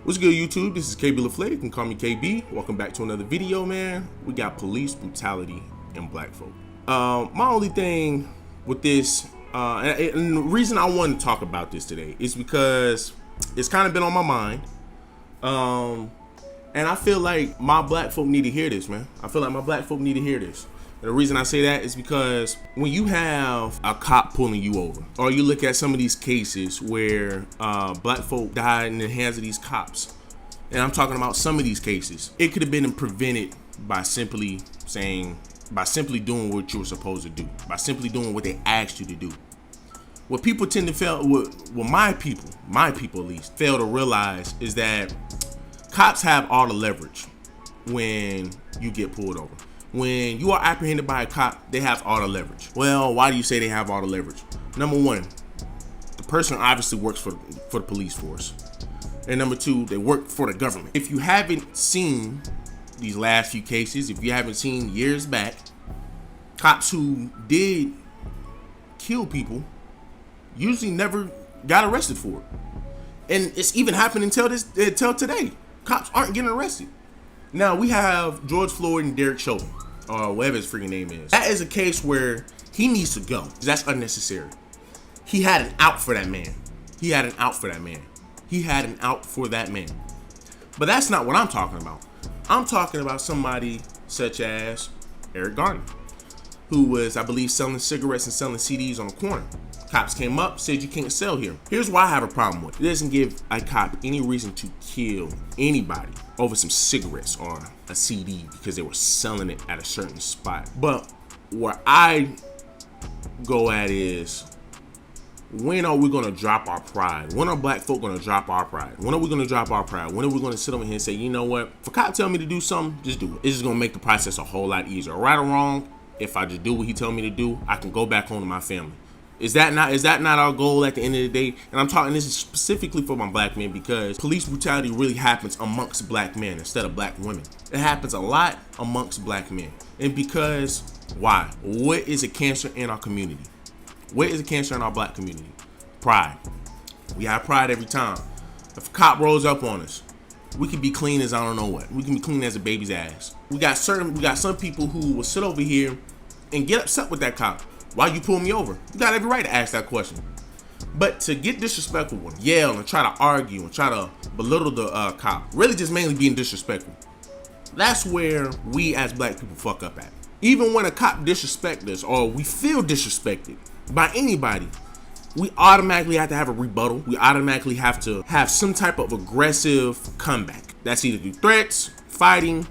What's good, YouTube? This is KB LaFleur. You can call me KB. Welcome back to another video, man. We got police brutality and black folk. My only thing with this, and the reason I wanted to talk about this today is because it's kind of been on my mind. And I feel like my black folk need to hear this, man. I feel like my black folk need to hear this. And the reason I say that is because when you have a cop pulling you over, or you look at some of these cases where black folk died in the hands of these cops, and I'm talking about some of these cases, it could have been prevented by simply doing what you were supposed to do, by simply doing what they asked you to do. What people tend to fail, what my people at least, fail to realize is that cops have all the leverage when you get pulled over. When you are apprehended by a cop, they have all the leverage. Well, why do you say they have all the leverage? Number one, the person obviously works for the police force. And number two, they work for the government. If you haven't seen these last few cases, if you haven't seen years back, cops who did kill people usually never got arrested for it. And it's even happening until today. Cops aren't getting arrested. Now, we have George Floyd and Derek Chauvin, or whatever his freaking name is. That is a case where he needs to go. That's unnecessary. He had an out for that man. He had an out for that man. He had an out for that man. But that's not what I'm talking about. I'm talking about somebody such as Eric Garner, who was, I believe, selling cigarettes and selling CDs on the corner. Cops came up, said you can't sell here. Here's why I have a problem with it. It doesn't give a cop any reason to kill anybody over some cigarettes or a CD because they were selling it at a certain spot. But where I go at is, when are we gonna drop our pride? When are black folk gonna drop our pride? When are we gonna drop our pride? When are we gonna sit over here and say, you know what? If a cop tell me to do something, just do it. It's just gonna make the process a whole lot easier. Right or wrong, if I just do what he tell me to do, I can go back home to my family. Is that not our goal at the end of the day? And I'm talking this is specifically for my black men, because police brutality really happens amongst black men instead of black women. It happens a lot amongst black men. And because why? What is a cancer in our community? What is a cancer in our black community? Pride. We have pride every time. If a cop rolls up on us, we can be clean as I don't know what. We can be clean as a baby's ass. We got some people who will sit over here and get upset with that cop. Why you pull me over? You got every right to ask that question. But to get disrespectful and yell and try to argue and try to belittle the cop, really just mainly being disrespectful, that's where we as black people fuck up at. Even when a cop disrespects us or we feel disrespected by anybody, we automatically have to have a rebuttal. We automatically have to have some type of aggressive comeback. That's either through threats, fighting,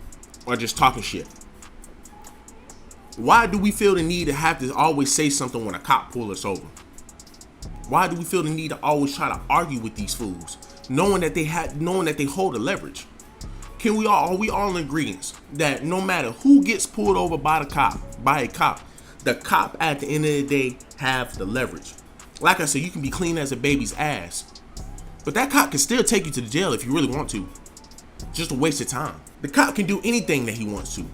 or just talking shit. Why do we feel the need to have to always say something when a cop pulls us over? Why do we feel the need to always try to argue with these fools, knowing that they hold the leverage? Are we all in agreement that no matter who gets pulled over by a cop, the cop at the end of the day have the leverage? Like I said, you can be clean as a baby's ass, but that cop can still take you to the jail if you really want to. Just a waste of time. The cop can do anything that he wants to.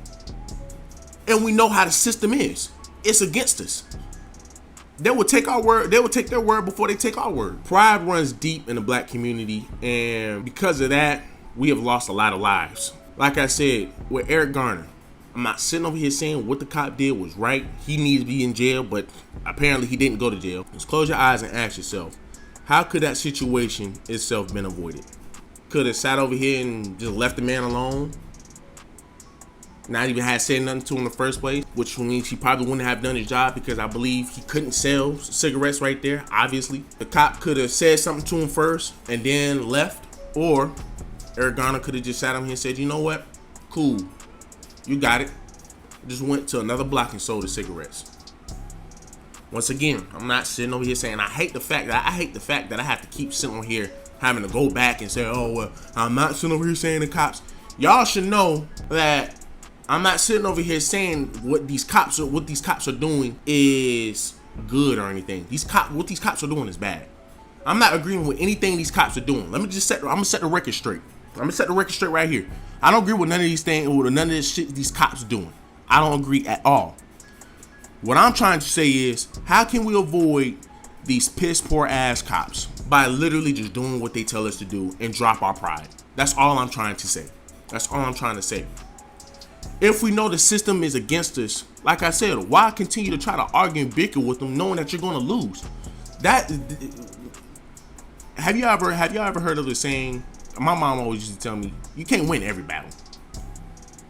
And we know how the system is. It's against us. They will take our word. They will take their word before they take our word. Pride runs deep in the black community, and because of that, we have lost a lot of lives. Like I said, with Eric Garner, I'm not sitting over here saying what the cop did was right. He needs to be in jail, but apparently he didn't go to jail. Just close your eyes and ask yourself, how could that situation itself been avoided? Could have sat over here and just left the man alone? Not even had said nothing to him in the first place, which means he probably wouldn't have done his job, because I believe he couldn't sell cigarettes right there, obviously. The cop could have said something to him first and then left, or Eric Garner could have just sat over here and said, you know what, cool, you got it. Just went to another block and sold the cigarettes. Once again, I'm not sitting over here saying I hate the fact that I have to keep sitting over here having to go back and say, oh, well, I'm not sitting over here saying the cops. Y'all should know that I'm not sitting over here saying what these cops are doing is good or anything. What these cops are doing is bad. I'm not agreeing with anything these cops are doing. I'm gonna set the record straight. I'm gonna set the record straight right here. I don't agree with none of these things, or none of this shit these cops are doing. I don't agree at all. What I'm trying to say is, how can we avoid these piss poor ass cops by literally just doing what they tell us to do and drop our pride? That's all I'm trying to say. That's all I'm trying to say. If we know the system is against us, like I said, why continue to try to argue and bicker with them knowing that you're going to lose? That have you ever heard of the saying? My mom always used to tell me, you can't win every battle.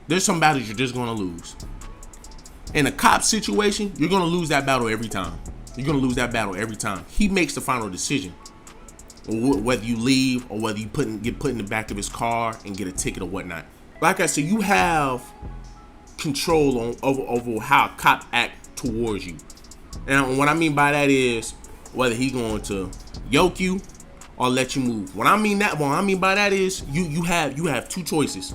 There's some battles you're just going to lose. In a cop situation, you're going to lose that battle every time. You're going to lose that battle every time. He makes the final decision. Whether you leave or whether you get put in the back of his car and get a ticket or whatnot. Like I said, you have control over how a cop act towards you. And what I mean by that is whether he's going to yoke you or let you move. What I mean by that is you have two choices: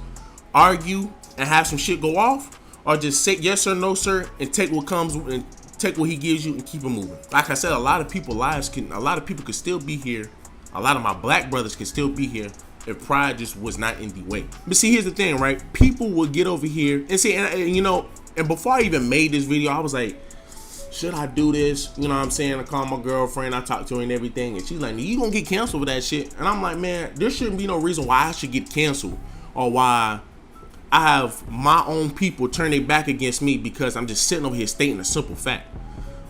argue and have some shit go off, or just say yes or no, sir, and take what comes and take what he gives you and keep it moving. Like I said, a lot of people could still be here. A lot of my black brothers can still be here if pride just was not in the way. But see, here's the thing, right? People will get over here and see, and you know, and before I even made this video, I was like, should I do this? You know what I'm saying? I call my girlfriend, I talk to her and everything, and she's like, you gonna get canceled for that shit. And I'm like, man, there shouldn't be no reason why I should get canceled or why I have my own people turn their back against me because I'm just sitting over here stating a simple fact.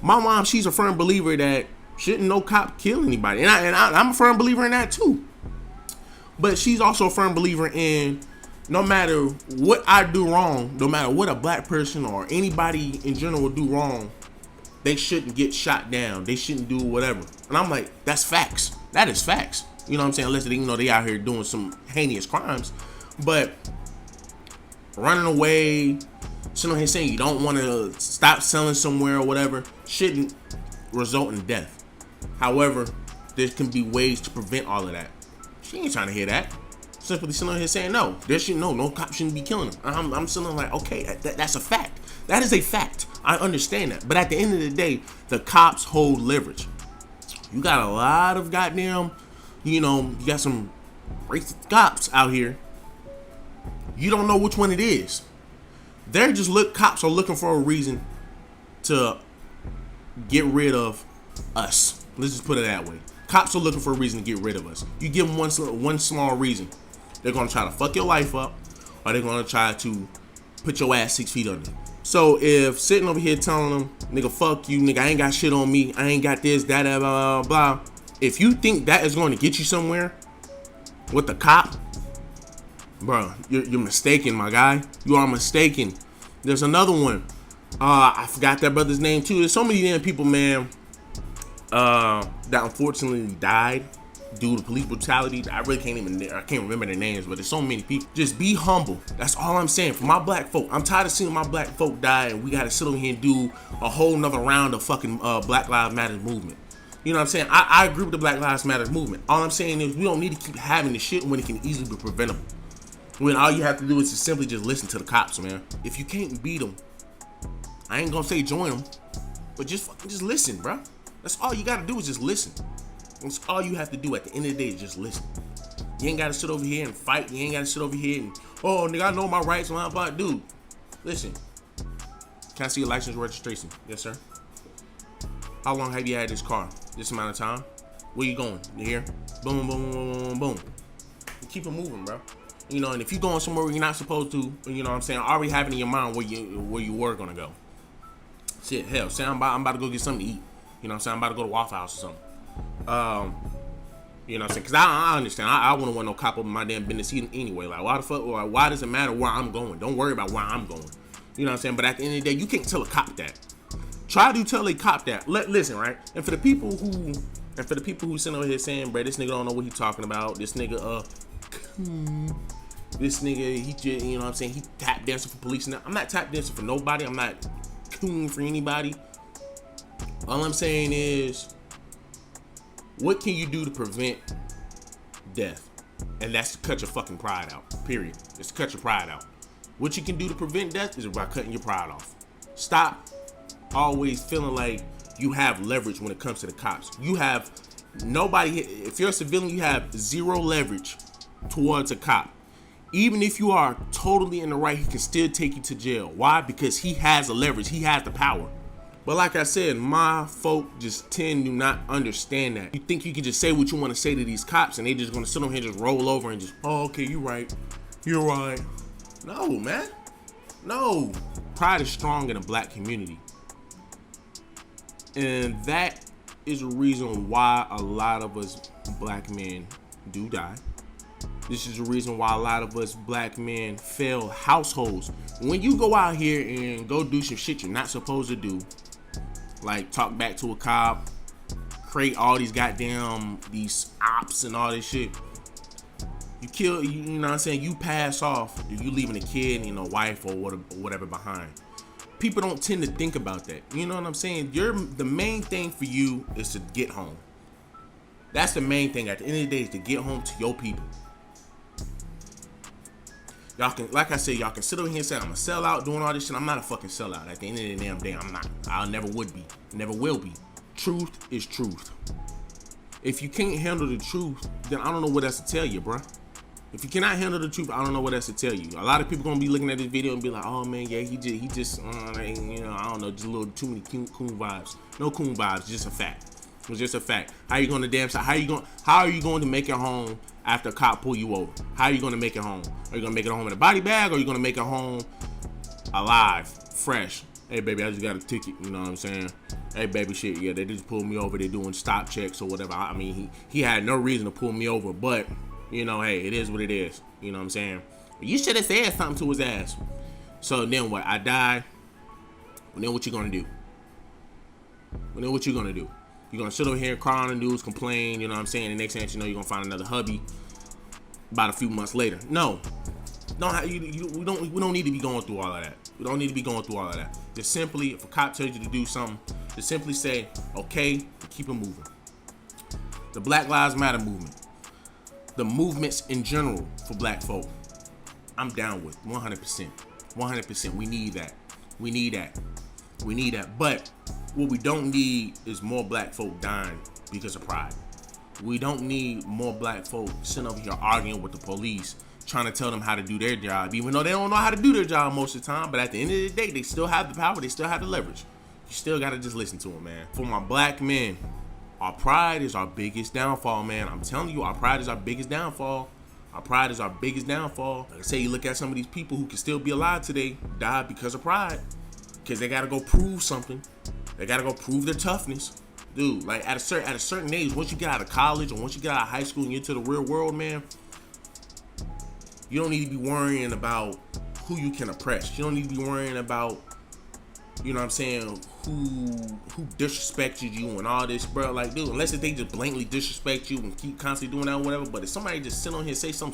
My mom, she's a firm believer that shouldn't no cop kill anybody. And I'm a firm believer in that too. But she's also a firm believer in no matter what I do wrong, no matter what a black person or anybody in general do wrong, they shouldn't get shot down. They shouldn't do whatever. And I'm like, that's facts. That is facts. You know what I'm saying? Unless they out here doing some heinous crimes. But running away, sitting on here saying you don't want to stop selling somewhere or whatever, shouldn't result in death. However, there can be ways to prevent all of that. She ain't trying to hear that. Simply sitting on here saying no cop shouldn't be killing him. I'm sitting like, okay, that's a fact. That is a fact. I understand that. But at the end of the day, the cops hold leverage. You got a lot of goddamn, you got some racist cops out here. You don't know which one it is. Cops are looking for a reason to get rid of us. Let's just put it that way. Cops are looking for a reason to get rid of us. You give them one small reason, they're gonna try to fuck your life up, or they're gonna try to put your ass 6 feet under. So if sitting over here telling them, nigga, fuck you, nigga, I ain't got shit on me, I ain't got this, that, blah, blah, blah. If you think that is going to get you somewhere with the cop, bro, you're mistaken, my guy. You are mistaken. There's another one. I forgot that brother's name too. There's so many damn people, man, that unfortunately died due to police brutality. I can't remember their names, but there's so many people. Just be humble. That's all I'm saying. For my black folk, I'm tired of seeing my black folk die, and we gotta sit over here and do a whole nother round of fucking Black Lives Matter movement. You know what I'm saying? I agree with the Black Lives Matter movement. All I'm saying is we don't need to keep having this shit when it can easily be preventable. When all you have to do is just simply just listen to the cops, man. If you can't beat them, I ain't gonna say join them, but just listen, bro. That's all you gotta do is just listen. That's all you have to do at the end of the day is just listen. You ain't gotta sit over here and fight. You ain't gotta sit over here and, oh, nigga, I know my rights. Blah, blah. Dude, listen. Can I see your license registration? Yes, sir. How long have you had this car? This amount of time? Where you going? You here? Boom, boom, boom, boom, boom. You keep it moving, bro. And if you're going somewhere where you're not supposed to, you know what I'm saying, already have it in your mind where you were gonna go. Shit, hell, say I'm about to go get something to eat. You know what I'm saying? I'm about to go to Waffle House or something. You know what I'm saying? Because I understand. I wouldn't want no cop up in my damn business anyway. Like, why the fuck? Why does it matter where I'm going? Don't worry about where I'm going. You know what I'm saying? But at the end of the day, you can't tell a cop that. Try to tell a cop that. Listen, right? And for the people who sitting over here saying, bro, this nigga don't know what he talking about. This nigga, he just, you know what I'm saying? He tap dancing for police. Now, I'm not tap dancing for nobody. I'm not cooning for anybody. All I'm saying is, what can you do to prevent death? And that's to cut your fucking pride out. Period. It's to cut your pride out. What you can do to prevent death is by cutting your pride off. Stop always feeling like you have leverage when it comes to the cops. You have nobody. If you're a civilian, you have zero leverage towards a cop. Even if you are totally in the right, he can still take you to jail. Why? Because he has the leverage. He has the power. But like I said, my folk just tend to not understand that. You think you can just say what you want to say to these cops and they just gonna sit on here and just roll over and just, oh, okay, you're right. You're right. No, man. No. Pride is strong in the black community. And that is the reason why a lot of us black men do die. This is the reason why a lot of us black men fail households. When you go out here and go do some shit you're not supposed to do, like talk back to a cop, create all these these ops and all this shit, you kill, you know what I'm saying, you pass off, you leaving a kid and a wife or whatever behind. People don't tend to think about that. You know what I'm saying? The main thing for you is to get home. That's the main thing at the end of the day, is to get home to your people. Y'all can, like I said, y'all can sit over here and say I'm a sellout doing all this shit. I'm not a fucking sellout. At the end of the damn day, I'm not. I never would be. Never will be. Truth is truth. If you can't handle the truth, then I don't know what else to tell you, bruh. If you cannot handle the truth, I don't know what else to tell you. A lot of people gonna be looking at this video and be like, oh man, yeah, he just, you know, I don't know, just a little too many coon vibes. No coon vibes, just a fact. It's just a fact. How are you going to make it home after a cop pull you over? How are you going to make it home? Are you going to make it home in a body bag, or are you going to make it home alive, fresh? Hey baby, I just got a ticket, you know what I'm saying? Hey baby, shit, yeah, they just pulled me over. They're doing stop checks or whatever. I mean, he had no reason to pull me over, but you know, hey, it is what it is. You know what I'm saying? You should have said something to his ass. So then what? I died. And then what you gonna do? And then what you gonna do? You're gonna sit over here, cry on the news, complain, you know what I'm saying? The next thing you know, you're gonna find another hubby about a few months later. No. We don't need to be going through all of that. We don't need to be going through all of that. Just simply, if a cop tells you to do something, just simply say, okay, and keep it moving. The Black Lives Matter movement. The movements in general for black folk, I'm down with 100%. 100%. We need that. We need that. We need that. But what we don't need is more black folk dying because of pride. We don't need more black folk sitting over here arguing with the police, trying to tell them how to do their job, even though they don't know how to do their job most of the time. But at the end of the day, they still have the power. They still have the leverage. You still got to just listen to them, man. For my black men, our pride is our biggest downfall, man. I'm telling you, our pride is our biggest downfall. Our pride is our biggest downfall. Like I say, you look at some of these people who can still be alive today, died because of pride. Because they got to go prove something. They got to go prove their toughness. Dude, like at a certain age, once you get out of college or once you get out of high school and get to the real world, man, you don't need to be worrying about who you can oppress. You don't need to be worrying about, you know what I'm saying, who disrespected you and all this, bro. Like, dude, unless if they just blatantly disrespect you and keep constantly doing that or whatever. But if somebody just sit on here and say some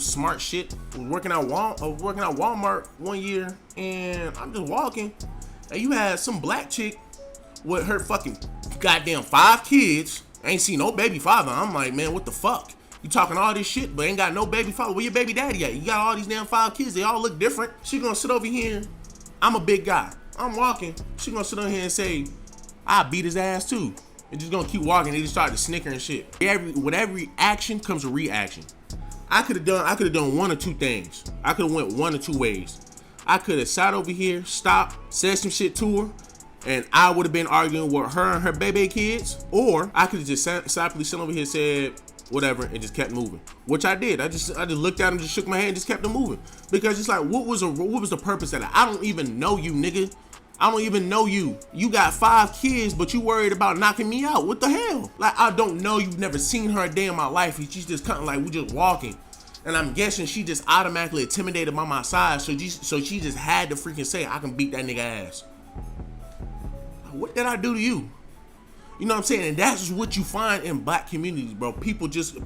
smart shit, working out Walmart one year, and I'm just walking, and you had some black chick with her fucking goddamn 5 kids, ain't seen no baby father. I'm like, man, what the fuck? You talking all this shit, but ain't got no baby father. Where your baby daddy at? You got all these damn 5 kids. They all look different. She gonna sit over here. I'm a big guy. I'm walking. She gonna sit on here and say, I beat his ass too. And just gonna keep walking. They just start to snicker and shit. With every action comes a reaction. I could have done one or two things. I could have went one or two ways. I could have sat over here, stopped, said some shit to her, and I would have been arguing with her and her baby kids. Or I could have just simply sat over here and said whatever and just kept moving, which I did. I just looked at him, just shook my head, and just kept him moving, because it's like, what was the purpose of that? I don't even know you, nigga. I don't even know you. You got 5 kids, but you worried about knocking me out. What the hell? Like, I don't know. You've never seen her a day in my life. She's just kind of like, we just walking. And I'm guessing she just automatically intimidated by my size. So she just had to freaking say, I can beat that nigga ass. What did I do to you? You know what I'm saying? And that's what you find in black communities, bro. People just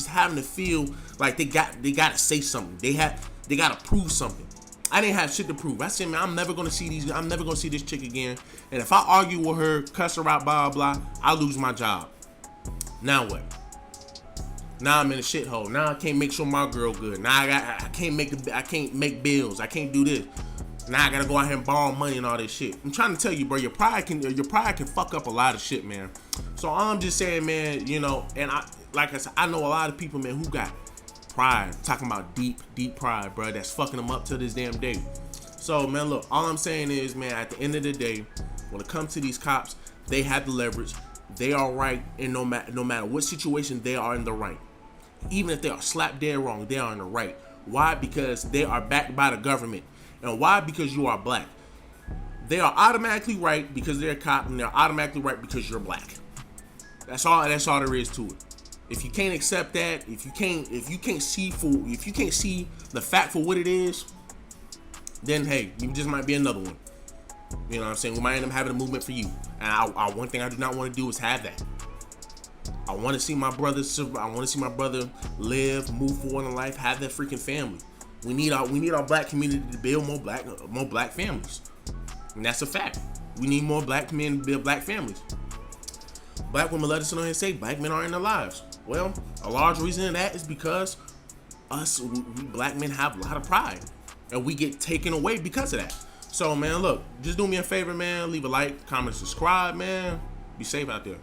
having to feel like they gotta say something. They gotta prove something. I didn't have shit to prove. I said, man, I'm never gonna see this chick again. And if I argue with her, cuss her out, blah blah, I lose my job. Now what? Now I'm in a shithole. Now I can't make sure my girl good. Now I can't make bills. I can't do this. Now I gotta go out here and borrow money and all this shit. I'm trying to tell you, bro, your pride can fuck up a lot of shit, man. So all I'm just saying, man, you know, and like I said, I know a lot of people, man, who got pride, talking about deep pride, bro, that's fucking them up to this damn day. So, man, look, all I'm saying is, man, at the end of the day, When it comes to these cops, they have the leverage. They are right, and no matter what situation, they are in the right. Even if they are slap dead wrong, they are in the right. Why? Because they are backed by the government. And why? Because you are black. They are automatically right because they're a cop, and they're automatically right because you're black. That's all there is to it. If you can't accept that, if you can't see the fact for what it is, then hey, you just might be another one. You know what I'm saying? We might end up having a movement for you. And one thing I do not want to do is have that. I want to see my brother live, move forward in life, have that freaking family. We need our black community to build more black families. And that's a fact. We need more black men to build black families. Black women let us know and say black men are in their lives. Well, a large reason of that is because we black men have a lot of pride, and we get taken away because of that. So, man, look, just do me a favor, man. Leave a like, comment, subscribe, man. Be safe out there.